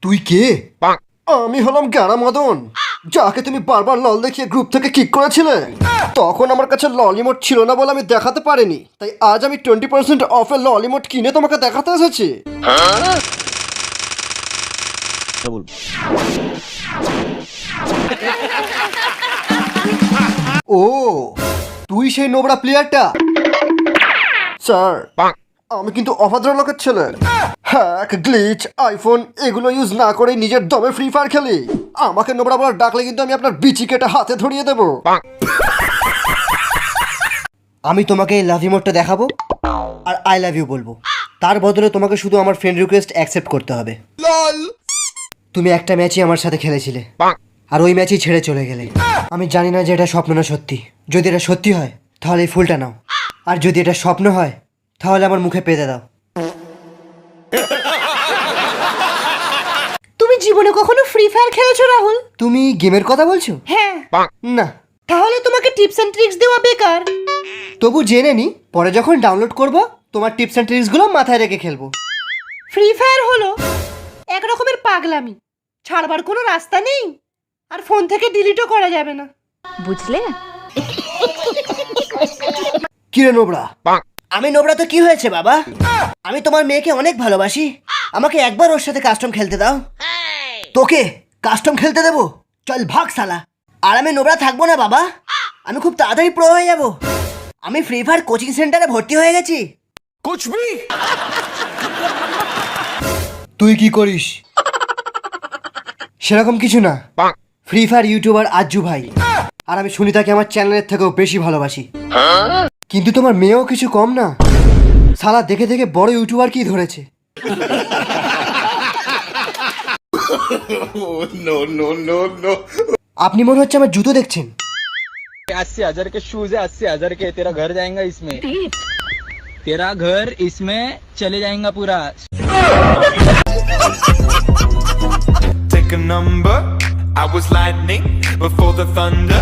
তুই কে? আমি হলাম গ্যারা মদন, যাকে তুমি বারবার লল দেখিয়ে গ্রুপ থেকে কিক করেছিলে। তখন আমার কাছে লল ইমোট ছিল না বলে আমি দেখাতে পারিনি, তাই আজ আমি 20% অফের লল ইমোট কিনে তোমাকে দেখাতে এসেছি। ও, তুই সেই নোবরা প্লেয়ারটা? স্যার, আমি কিন্তু অভদ্র লোকের ছেলে। হ্যাক, গ্লিচ, আইফোন এগুলো ইউজ না করে নিজের দমে ফ্রি ফায়ার খেলি। আমাকে নোবরা বলার ডাকলে কিন্তু আমি আপনার বিচি কেটে হাতে ধরিয়ে দেব। আমি তোমাকে এই লাভ ইমোটটা দেখাবো আর আই লাভ ইউ বলবো। তার বদলে তোমাকে শুধু আমার ফ্রেন্ড রিকোয়েস্ট অ্যাকসেপ্ট করতে হবে। তুমি একটা ম্যাচই আমার সাথে খেলেছিলে আর ওই ম্যাচই ছেড়ে চলে গেলে। আমি জানি না যে এটা স্বপ্ন না সত্যি। যদি এটা সত্যি হয় তাহলে এই ফুলটা নাও, আর যদি এটা স্বপ্ন হয় তাহলে আমার মুখে পেতে দাও। তুমি জীবনে কখনো ফ্রি ফায়ার খেলেছো রাহুল? তুমি গেমের কথা বলছো? হ্যাঁ। না। তাহলে তোমাকে টিপস এন্ড ট্রিক্স দেওয়া বেকার। তবু জেনে নি, পরে যখন ডাউনলোড করব তোমার টিপস এন্ড ট্রিক্সগুলো মাথায় রেখে খেলবো। ফ্রি ফায়ার হলো এক রকমের পাগলামি, ছাড়বার কোনো রাস্তা নেই, আর ফোন থেকে ডিলিটও করা যাবে না, বুঝলে? কিরে নোবরা? আমি নোবরা তো কি হয়েছে বাবা? আমি তোমার মেয়েকে অনেক ভালোবাসি, আমাকে একবার ওর সাথে কাস্টম খেলতে দাও। তোকে কাস্টম খেলতে দেবো? চল ভাগ শালা। আর আমি নোবরা থাকবো না বাবা, আমি খুব তাড়াতাড়ি প্রো হয়ে যাব। আমি ফ্রি ফায়ার কোচিং সেন্টারে ভর্তি হয়ে গেছি। তুই কি করিস? সেরকম কিছু না। ফ্রি ফায়ার ইউটিউবার আজ্জু ভাই, আর আমি শুনি তাকে আমার চ্যানেলের থেকেও বেশি ভালোবাসি। কিন্তু তোমার মেয়েও কিছু কম না, শালা দেখে দেখে বড় ইউটিউবার কি ধরেছে। আপনি মনে হচ্ছে আমার জুতো দেখছেন। 80,000 के शूज है, 80,000 के। तेरा घर जाएगा इसमें, तेरा घर इसमें चले जाएगा पूरा। Take a number. I was lightning before the thunder.